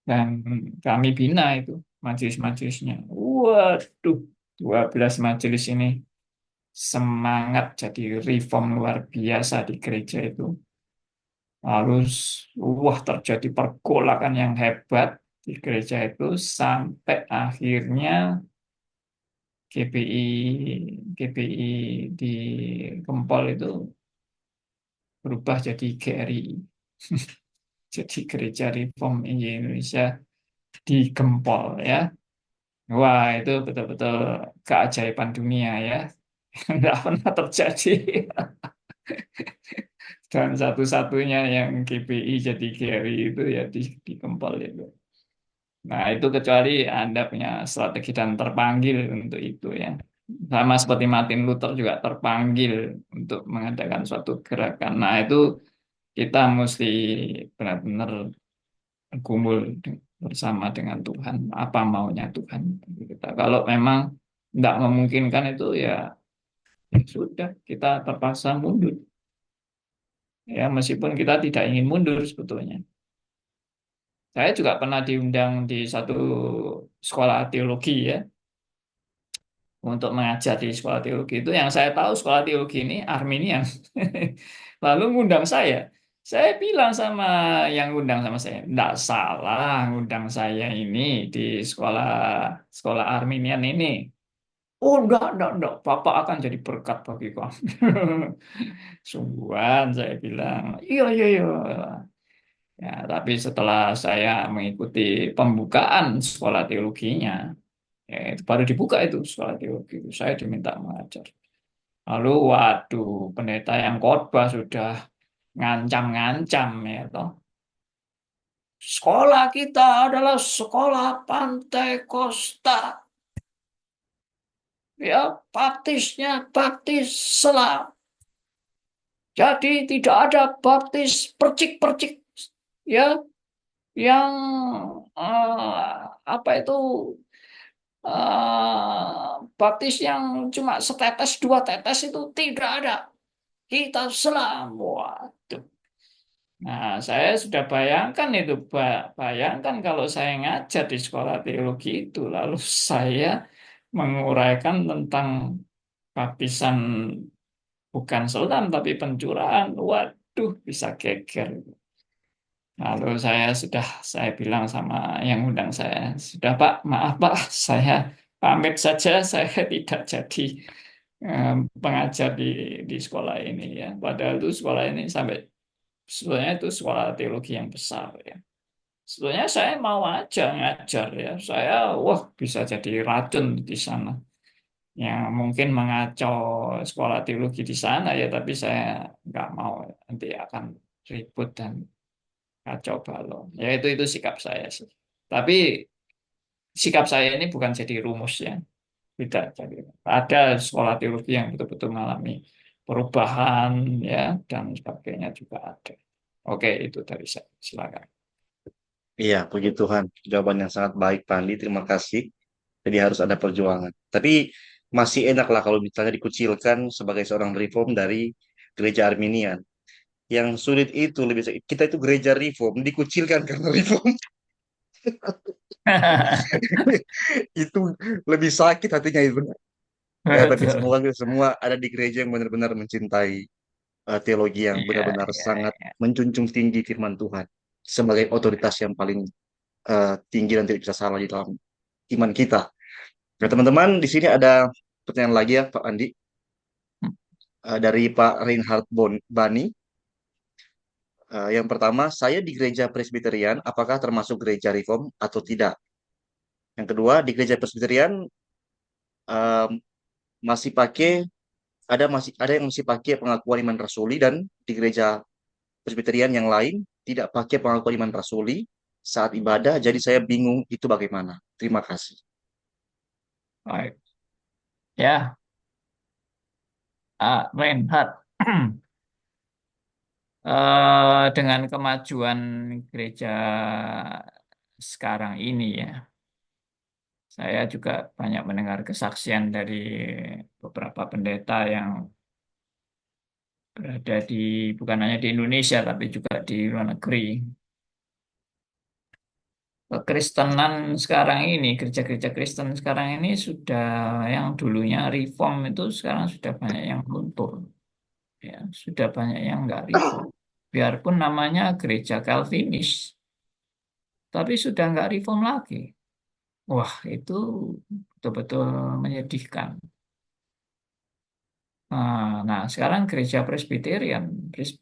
dan kami bina itu majelis-majelisnya. Waduh, 12 majelis ini semangat jadi reform luar biasa di gereja itu. Lalu, wah, terjadi pergolakan yang hebat di gereja itu sampai akhirnya GPI di Gempol itu berubah jadi GRI. Jadi Gereja Reform Indonesia di Gempol ya. Wah, itu betul-betul keajaiban dunia ya. Tidak pernah terjadi. Dan satu-satunya yang GPI jadi GRI itu ya di Gempol itu. Nah, itu kecuali Anda punya strategi dan terpanggil untuk itu ya. Sama seperti Martin Luther juga terpanggil untuk mengadakan suatu gerakan. Nah, itu kita mesti benar-benar bergumul bersama dengan Tuhan. Apa maunya Tuhan bagi kita. Kalau memang tidak memungkinkan itu ya, ya sudah, kita terpaksa mundur. Ya, meskipun kita tidak ingin mundur sebetulnya. Saya juga pernah diundang di satu sekolah teologi ya, untuk mengajar di sekolah teologi itu. Yang saya tahu sekolah teologi ini Arminian. Lalu ngundang saya. Saya bilang sama yang ngundang sama saya, enggak salah ngundang saya ini di sekolah sekolah Arminian ini. Oh, enggak. Bapak akan jadi berkat bagi kamu. Sungguhan saya bilang, iya. Ya, tapi setelah saya mengikuti pembukaan sekolah teologinya, ya, itu baru dibuka itu sekolah teologi. Saya diminta mengajar. Lalu, waduh, pendeta yang khotbah sudah ngancam-ngancam ya toh. Sekolah kita adalah sekolah Pantai Kosta. Ya, baptisnya baptis selam. Jadi tidak ada baptis percik-percik ya yang apa itu, baptis yang cuma setetes dua tetes itu tidak ada. Kita selam. Waduh. Nah, saya sudah bayangkan itu, bayangkan kalau saya ngajar di sekolah teologi itu, lalu saya menguraikan tentang baptisan bukan selam tapi pencurahan. Waduh, bisa geger. Lalu saya bilang sama yang undang saya, sudah Pak, maaf Pak, saya pamit saja, saya tidak jadi eh, pengajar di sekolah ini ya. Padahal itu sekolah ini sampai sebenarnya itu sekolah teologi yang besar ya. Sebenarnya saya mau aja ngajar ya. Saya wah bisa jadi racun di sana. Yang mungkin mengacau sekolah teologi di sana ya, tapi saya nggak mau, nanti akan ribut dan kacau balau. Ya itu sikap saya sih. Tapi sikap saya ini bukan jadi rumus ya. Tidak. Jadi ada sekolah teologi yang betul-betul mengalami perubahan ya dan sebagainya juga ada. Oke, itu dari saya. Silakan. Iya, puji Tuhan. Jawaban yang sangat baik, Pak Andi. Terima kasih. Jadi harus ada perjuangan. Tapi masih enak lah kalau misalnya dikucilkan sebagai seorang reform dari gereja Arminian. Yang sulit itu lebih kita itu gereja reform dikucilkan karena reform. Itu lebih sakit hatinya itu. Ya, tapi Betul. semoga kita semua ada di gereja yang benar-benar mencintai teologi yang Iya, benar-benar iya, sangat iya. menjunjung tinggi firman Tuhan sebagai otoritas yang paling tinggi dan tidak bisa salah di dalam iman kita. Nah, teman-teman, di sini ada pertanyaan lagi ya, Pak Andi, dari Pak Reinhard Bani. Yang pertama, saya di gereja Presbyterian, apakah termasuk gereja Reform atau tidak? Yang kedua, di gereja Presbyterian eh, masih pakai masih ada yang masih pakai pengakuan iman rasuli, dan di gereja Presbyterian yang lain tidak pakai pengakuan iman rasuli saat ibadah. Jadi saya bingung itu bagaimana. Terima kasih. Baik. Ya, Reinhard. Dengan kemajuan gereja sekarang ini ya, saya juga banyak mendengar kesaksian dari beberapa pendeta yang berada di bukan hanya di Indonesia tapi juga di luar negeri. Kekristenan sekarang ini, gereja-gereja Kristen sekarang ini sudah yang dulunya reform itu sekarang sudah banyak yang luntur, ya, sudah banyak yang nggak reform. Biarpun namanya gereja Calvinis, tapi sudah nggak reform lagi. Wah, itu betul-betul menyedihkan. Nah, sekarang gereja Presbyterian,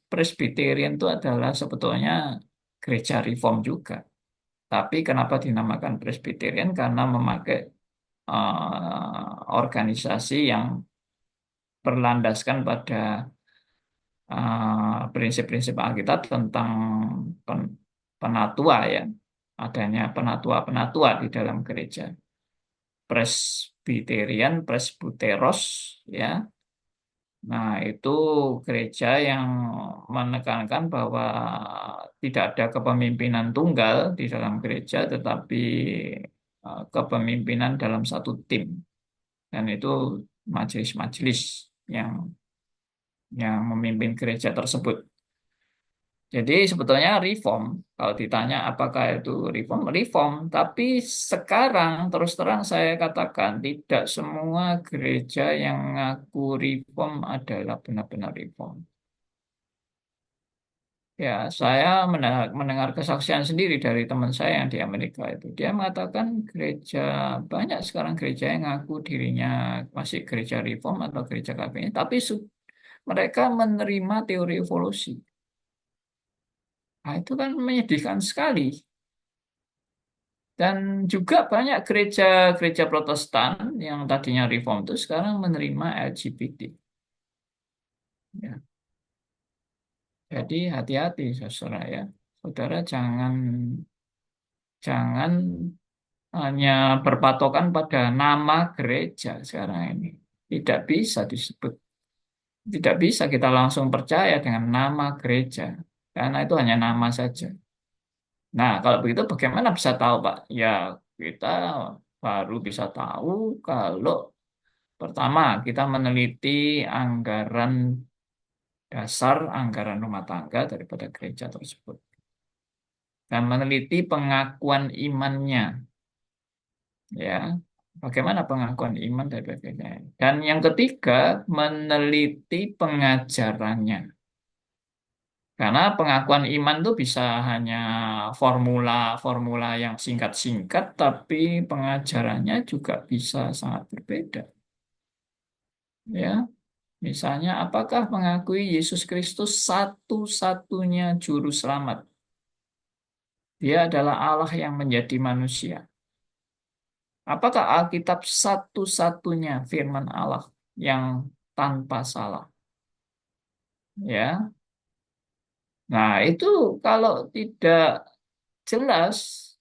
Presbyterian itu adalah sebetulnya gereja reform juga. Tapi kenapa dinamakan Presbyterian? Karena memakai organisasi yang berlandaskan pada prinsip-prinsip Alkitab tentang pen- penatua ya, adanya penatua-penatua di dalam gereja. Presbyterian, presbyteros ya. Nah, itu gereja yang menekankan bahwa tidak ada kepemimpinan tunggal di dalam gereja, tetapi kepemimpinan dalam satu tim. Dan itu majelis-majelis yang memimpin gereja tersebut. Jadi sebetulnya reform, kalau ditanya apakah itu reform, reform. Tapi sekarang terus terang saya katakan tidak semua gereja yang ngaku reform adalah benar-benar reform. Ya, saya mendengar kesaksian sendiri dari teman saya yang di Amerika itu. Dia mengatakan gereja, banyak sekarang gereja yang ngaku dirinya masih gereja reform atau gereja Calvinis, tapi mereka menerima teori evolusi. Nah, itu kan menyedihkan sekali. Dan juga banyak gereja-gereja Protestan yang tadinya reform itu sekarang menerima LGBT. Ya. Jadi hati-hati, saudara ya. Saudara jangan jangan hanya berpatokan pada nama gereja sekarang ini. Tidak bisa disebut, tidak bisa kita langsung percaya dengan nama gereja. Karena itu hanya nama saja. Nah, kalau begitu bagaimana bisa tahu, Pak? Ya, kita baru bisa tahu kalau pertama kita meneliti anggaran dasar, anggaran rumah tangga daripada gereja tersebut. Dan meneliti pengakuan imannya, ya. Bagaimana pengakuan iman daripada gereja. Dan yang ketiga, meneliti pengajarannya. Karena pengakuan iman itu bisa hanya formula-formula yang singkat-singkat, tapi pengajarannya juga bisa sangat berbeda. Ya, misalnya, apakah mengakui Yesus Kristus satu-satunya juru selamat? Dia adalah Allah yang menjadi manusia. Apakah Alkitab satu-satunya firman Allah yang tanpa salah? Ya, nah itu kalau tidak jelas.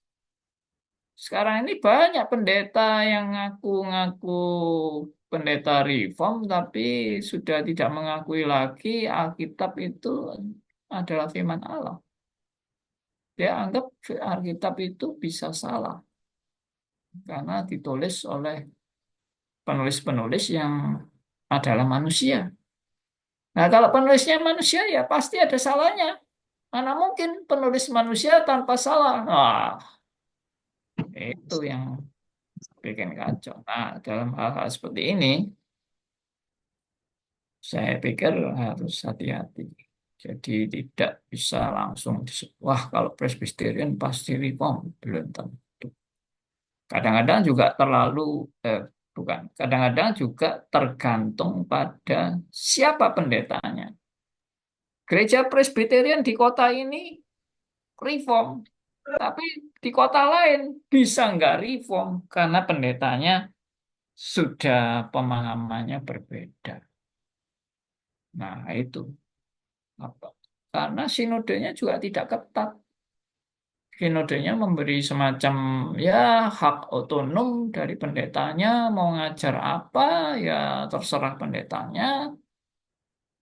Sekarang ini banyak pendeta yang ngaku-ngaku pendeta reform, tapi sudah tidak mengakui lagi Alkitab itu adalah firman Allah. Dia anggap Alkitab itu bisa salah karena ditulis oleh penulis-penulis yang adalah manusia. Nah, kalau penulisnya manusia ya pasti ada salahnya. Mana mungkin penulis manusia tanpa salah? Wah, itu yang bikin kacau. Nah, dalam hal-hal seperti ini, saya pikir harus hati-hati. Jadi tidak bisa langsung disebut, wah kalau Presbyterian pasti reform. Belum tentu. Kadang-kadang juga terlalu, bukan, kadang-kadang juga tergantung pada siapa pendetanya. Gereja Presbyterian di kota ini reform, tapi di kota lain bisa nggak reform karena pendetanya sudah pemahamannya berbeda. Nah, itu apa? Karena sinodenya juga tidak ketat. Sinodenya memberi semacam ya hak otonom dari pendetanya mau ngajar apa ya terserah pendetanya.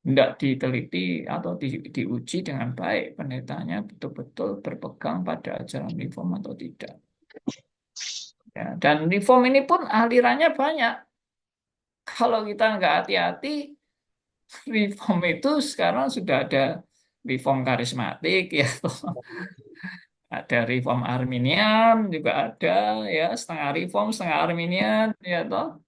Tidak diteliti atau diuji dengan baik pendetanya betul-betul berpegang pada ajaran reform atau tidak. Ya, dan reform ini pun alirannya banyak. Kalau kita nggak hati-hati, reform itu sekarang sudah ada reform karismatik ya, toh. Ada reform Arminian juga ada ya, setengah reform setengah Arminian ya toh.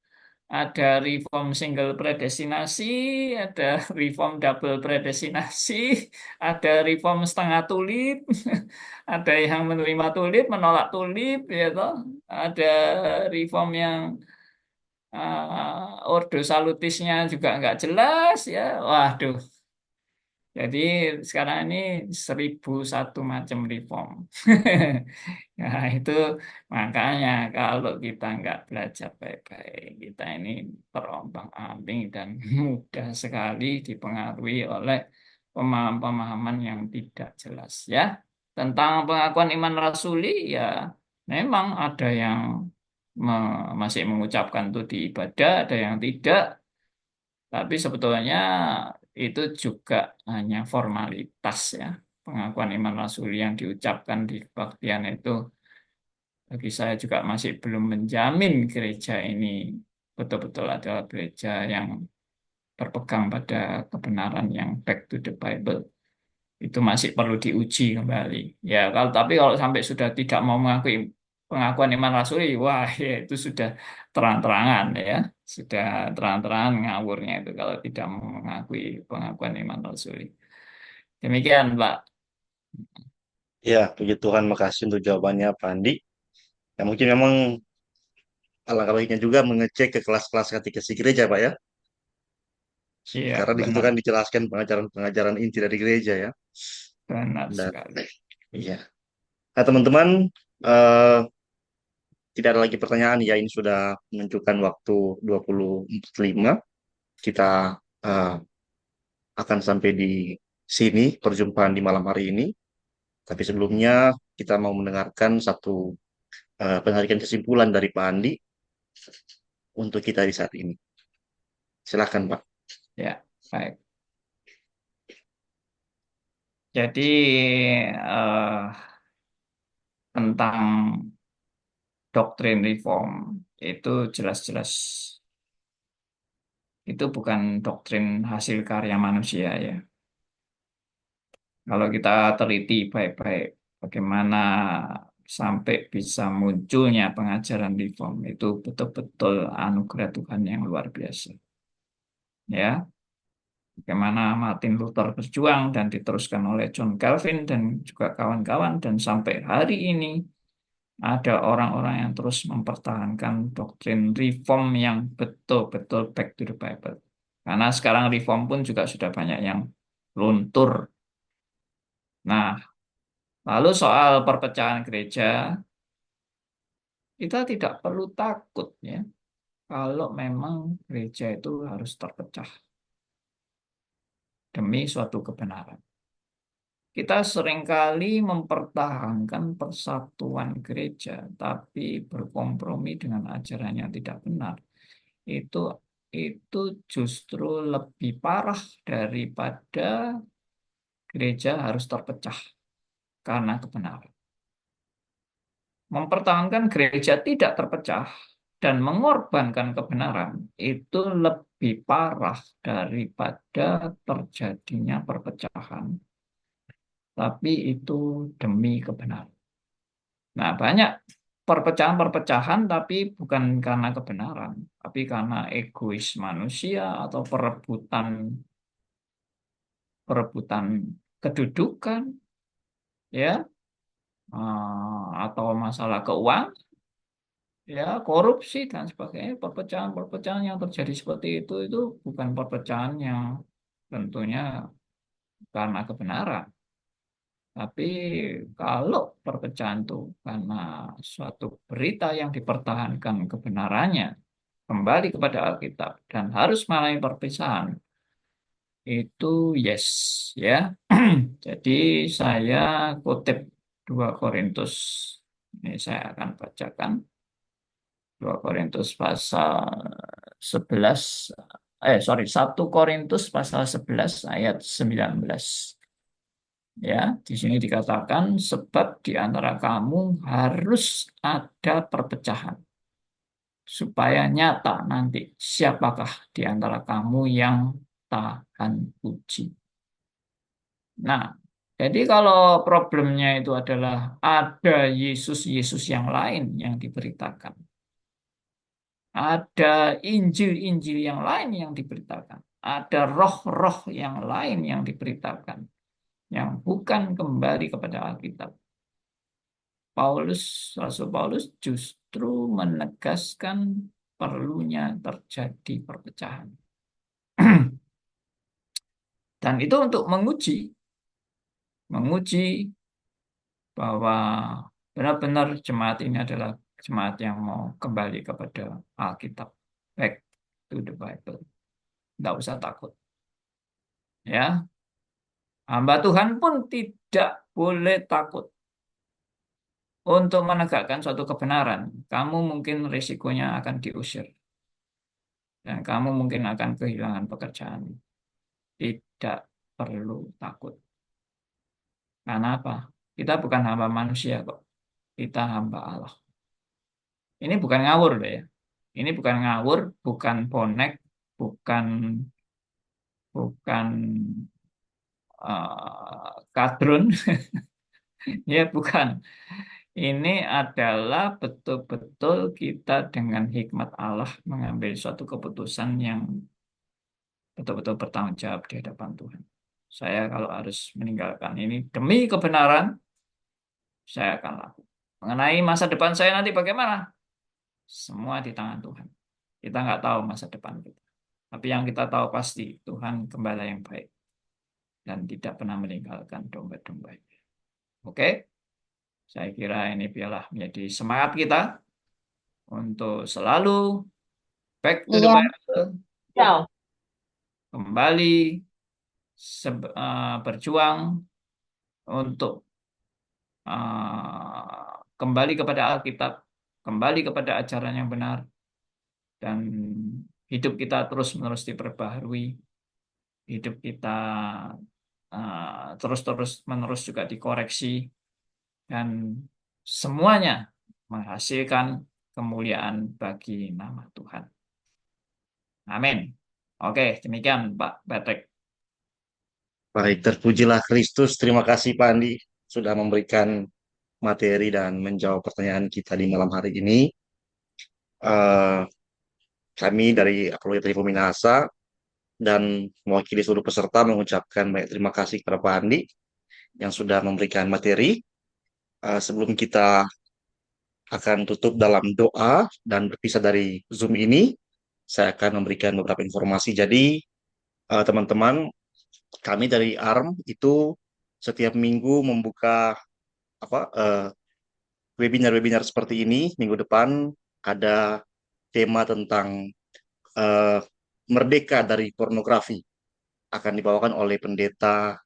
Ada reform single predestinasi, ada reform double predestinasi, ada reform setengah tulip, ada yang menerima tulip, menolak tulip, ya toh. Ada reform yang ordo salutisnya juga nggak jelas, ya. Waduh, jadi sekarang ini 1001 macam reform. Nah, itu makanya kalau kita nggak belajar baik-baik, kita ini terombang-ambing dan mudah sekali dipengaruhi oleh pemahaman-pemahaman yang tidak jelas ya. Tentang pengakuan iman rasuli ya memang ada yang masih mengucapkan itu di ibadah, ada yang tidak. Tapi sebetulnya itu juga hanya formalitas ya. Pengakuan iman rasuli yang diucapkan di kebaktian itu bagi saya juga masih belum menjamin gereja ini betul-betul adalah gereja yang berpegang pada kebenaran yang back to the Bible. Itu masih perlu diuji kembali. Ya, kalau sampai sudah tidak mau mengakui pengakuan iman rasuli, wah ya itu sudah terang-terangan ya, sudah terang-terangan ngawurnya itu kalau tidak mau mengakui pengakuan iman rasuli. Demikian, Pak. Ya, puji Tuhan, makasih untuk jawabannya, Pak Andi. Ya, mungkin memang alangkah baiknya juga mengecek ke kelas-kelas katekesi gereja, Pak ya. Iya, Karena di situ kan benar, dijelaskan pengajaran-pengajaran inti dari gereja ya. benar Dan sekali. iya. Nah, teman-teman, eh, tidak ada lagi pertanyaan ya. Ini sudah menunjukkan waktu 20.45. Kita eh, akan sampai di sini perjumpaan di malam hari ini. Tapi sebelumnya kita mau mendengarkan satu penarikan kesimpulan dari Pak Andi untuk kita di saat ini. Silakan, Pak. Ya, baik. Jadi tentang doktrin reform itu jelas-jelas itu bukan doktrin hasil karya manusia ya. Kalau kita teliti baik-baik bagaimana sampai bisa munculnya pengajaran reform itu betul-betul anugerah Tuhan yang luar biasa. Ya, bagaimana Martin Luther berjuang dan diteruskan oleh John Calvin dan juga kawan-kawan dan sampai hari ini ada orang-orang yang terus mempertahankan doktrin reform yang betul-betul back to the Bible. Karena sekarang reform pun juga sudah banyak yang luntur. Nah, lalu soal perpecahan gereja, kita tidak perlu takut ya kalau memang gereja itu harus terpecah demi suatu kebenaran. Kita seringkali mempertahankan persatuan gereja, tapi berkompromi dengan ajaran yang tidak benar. Itu itu justru lebih parah daripada gereja harus terpecah karena kebenaran. Mempertahankan gereja tidak terpecah dan mengorbankan kebenaran itu lebih parah daripada terjadinya perpecahan, tapi itu demi kebenaran. Nah, banyak perpecahan-perpecahan tapi bukan karena kebenaran, tapi karena egois manusia atau perebutan perebutan kedudukan, ya, atau masalah keuangan, ya, korupsi dan sebagainya. Perpecahan-perpecahan yang terjadi seperti itu bukan perpecahan yang tentunya karena kebenaran. Tapi kalau perpecahan itu karena suatu berita yang dipertahankan kebenarannya, kembali kepada Alkitab dan harus mengalami perpisahan, itu yes, ya. Jadi saya kutip 2 Korintus. Ini saya akan bacakan 2 Korintus pasal 11, 1 Korintus pasal 11 ayat 19. Ya, di sini dikatakan sebab di antara kamu harus ada perpecahan supaya nyata nanti siapakah di antara kamu yang Tahan puji. Nah, jadi kalau problemnya itu adalah ada Yesus-Yesus yang lain yang diberitakan. Ada Injil-Injil yang lain yang diberitakan. Ada roh-roh yang lain yang diberitakan. Yang bukan kembali kepada Alkitab. Rasul Paulus justru menegaskan perlunya terjadi perpecahan. Dan itu untuk menguji bahwa benar-benar jemaat ini adalah jemaat yang mau kembali kepada Alkitab. Back to the Bible. Tidak usah takut. Ya, hamba Tuhan pun tidak boleh takut untuk menegakkan suatu kebenaran. Kamu mungkin risikonya akan diusir. Dan kamu mungkin akan kehilangan pekerjaan. Tidak perlu takut. Karena apa? Kita bukan hamba manusia kok. Kita hamba Allah. Ini bukan ngawur loh ya. Ini bukan ngawur, bukan bonek, bukan bukan kadrun. Ya bukan. Ini adalah betul-betul kita dengan hikmat Allah mengambil suatu keputusan yang betul-betul bertanggung jawab di hadapan Tuhan. Saya kalau harus meninggalkan ini demi kebenaran, saya akan lakukan. Mengenai masa depan saya nanti bagaimana? Semua di tangan Tuhan. Kita nggak tahu masa depan kita. Tapi yang kita tahu pasti Tuhan gembala yang baik dan tidak pernah meninggalkan domba-domba. Oke? Saya kira ini biarlah menjadi semangat kita untuk selalu back to the Iya, Bible, Ciao. kembali berjuang untuk kembali kepada Alkitab, kembali kepada ajaran yang benar, dan hidup kita terus-menerus diperbaharui, hidup kita terus-terus menerus juga dikoreksi, dan semuanya menghasilkan kemuliaan bagi nama Tuhan. Amin. Oke, demikian Pak Patrick. Baik, terpujilah Kristus. Terima kasih Pak Andi sudah memberikan materi dan menjawab pertanyaan kita di malam hari ini. Eh, Kami dari Apologia Trivo Minahasa dan mewakili seluruh peserta mengucapkan banyak terima kasih kepada Pak Andi yang sudah memberikan materi. Sebelum kita akan tutup dalam doa dan berpisah dari Zoom ini, saya akan memberikan beberapa informasi. Jadi, teman-teman, kami dari ARM itu setiap minggu membuka apa webinar-webinar seperti ini. Minggu depan ada tema tentang eh, merdeka dari pornografi, akan dibawakan oleh pendeta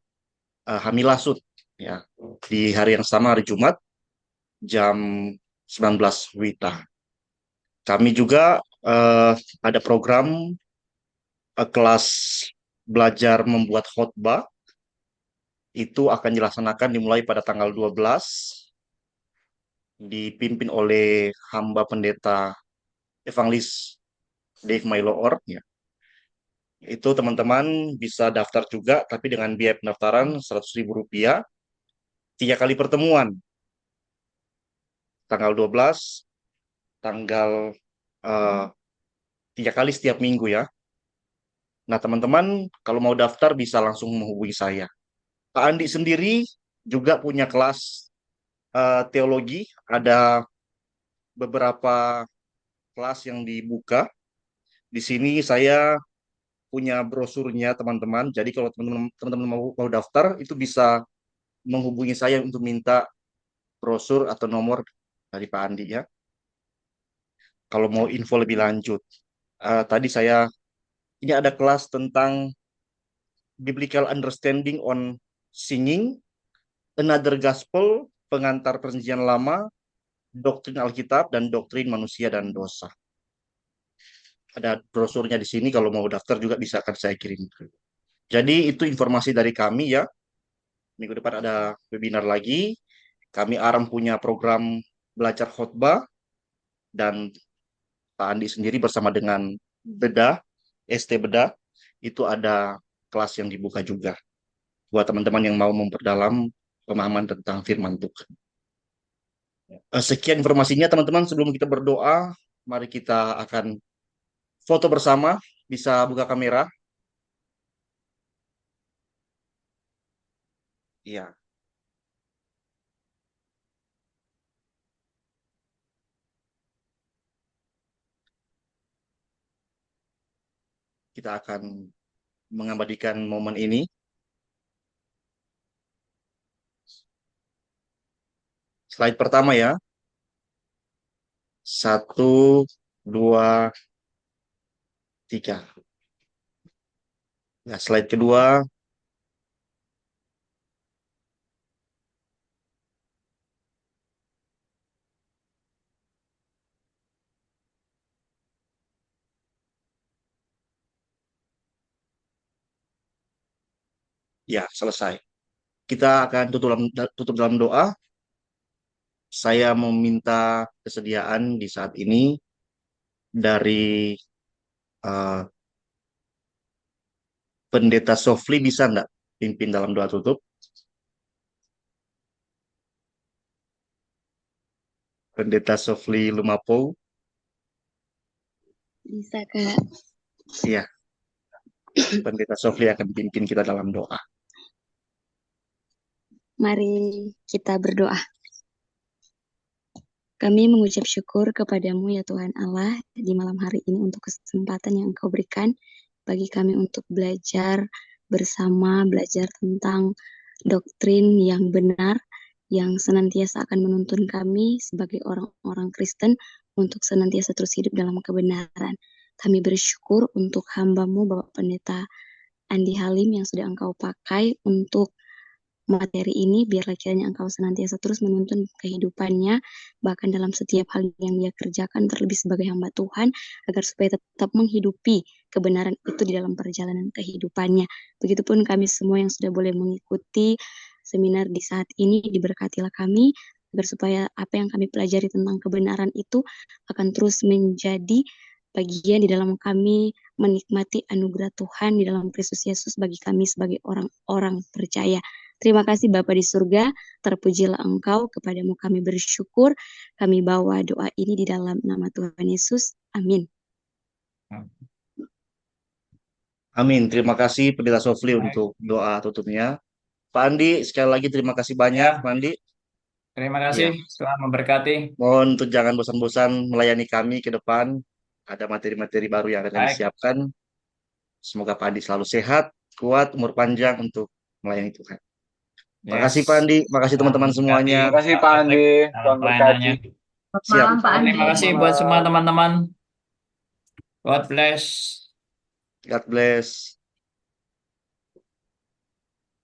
Hamilasud ya di hari yang sama, hari Jumat jam 19 WITA. Kami juga ada program kelas belajar membuat khotbah, itu akan dilaksanakan dimulai pada tanggal 12, dipimpin oleh hamba pendeta Evangelis Dave Mailoor ya. Itu teman-teman bisa daftar juga, tapi dengan biaya pendaftaran Rp100.000, 3 kali pertemuan, tanggal 12, tanggal eh, 3 kali setiap minggu ya. Nah teman-teman kalau mau daftar bisa langsung menghubungi saya. Pak Andi sendiri juga punya kelas teologi, ada beberapa kelas yang dibuka. Di sini saya punya brosurnya teman-teman. Jadi kalau teman-teman mau daftar itu bisa menghubungi saya untuk minta brosur atau nomor dari Pak Andi ya. Kalau mau info lebih lanjut. Tadi ini ada kelas tentang Biblical Understanding on Singing, Another Gospel, pengantar Perjanjian Lama, doktrin Alkitab, dan doktrin manusia dan dosa. Ada brosurnya di sini, kalau mau daftar juga bisa akan saya kirim. Jadi itu informasi dari kami ya. Minggu depan ada webinar lagi. Kami ARM punya program belajar khotbah, dan Pak Andi sendiri bersama dengan Beda, ST Beda, itu ada kelas yang dibuka juga buat teman-teman yang mau memperdalam pemahaman tentang firman Tuhan. Sekian informasinya teman-teman. Sebelum kita berdoa, mari kita akan foto bersama. Bisa buka kamera. Iya, kita akan mengabadikan momen ini. Slide pertama ya. 1, 2, 3. Nah, slide kedua. Ya, selesai. Kita akan tutup dalam doa. Saya meminta kesediaan di saat ini dari eh, Pendeta Sofli, bisa enggak pimpin dalam doa tutup? Pendeta Sofli Lumapou. Bisa, Kak. Iya, Pendeta Sofli akan pimpin kita dalam doa. Mari kita berdoa. Kami mengucap syukur kepadamu ya Tuhan Allah di malam hari ini untuk kesempatan yang Engkau berikan bagi kami untuk belajar bersama, belajar tentang doktrin yang benar, yang senantiasa akan menuntun kami sebagai orang-orang Kristen untuk senantiasa terus hidup dalam kebenaran. Kami bersyukur untuk hamba-Mu Bapak Pendeta Andi Halim yang sudah Engkau pakai untuk materi ini, biarlah kiranya Engkau senantiasa terus menuntun kehidupannya, bahkan dalam setiap hal yang dia kerjakan, terlebih sebagai hamba Tuhan, agar supaya tetap menghidupi kebenaran itu di dalam perjalanan kehidupannya. Begitupun kami semua yang sudah boleh mengikuti seminar di saat ini, diberkatilah kami, agar supaya apa yang kami pelajari tentang kebenaran itu akan terus menjadi bagian di dalam kami menikmati anugerah Tuhan di dalam Kristus Yesus bagi kami sebagai orang-orang percaya. Terima kasih Bapa di surga, terpujilah Engkau, kepadamu kami bersyukur, kami bawa doa ini di dalam nama Tuhan Yesus. Amin. Amin. Terima kasih Pendeta Sofli Baik. untuk doa tutupnya. Pak Andi, sekali lagi terima kasih banyak, Ya, Pak Andi. terima Ya, kasih. Tuhan memberkati. mohon untuk jangan bosan-bosan melayani kami ke depan. Ada materi-materi baru yang akan kami Baik. siapkan. Semoga Pak Andi selalu sehat, kuat, umur panjang untuk melayani Tuhan. Terima kasih Pak Yes. Andi, terima kasih Tuhan teman-teman memberkati semuanya. Terima kasih Pak Andi, dalam Tuhan pelayanannya. berkati. Selamat Siap. malam, Pak Andi. Terima kasih Selamat buat semua malam. teman-teman. God bless. God bless.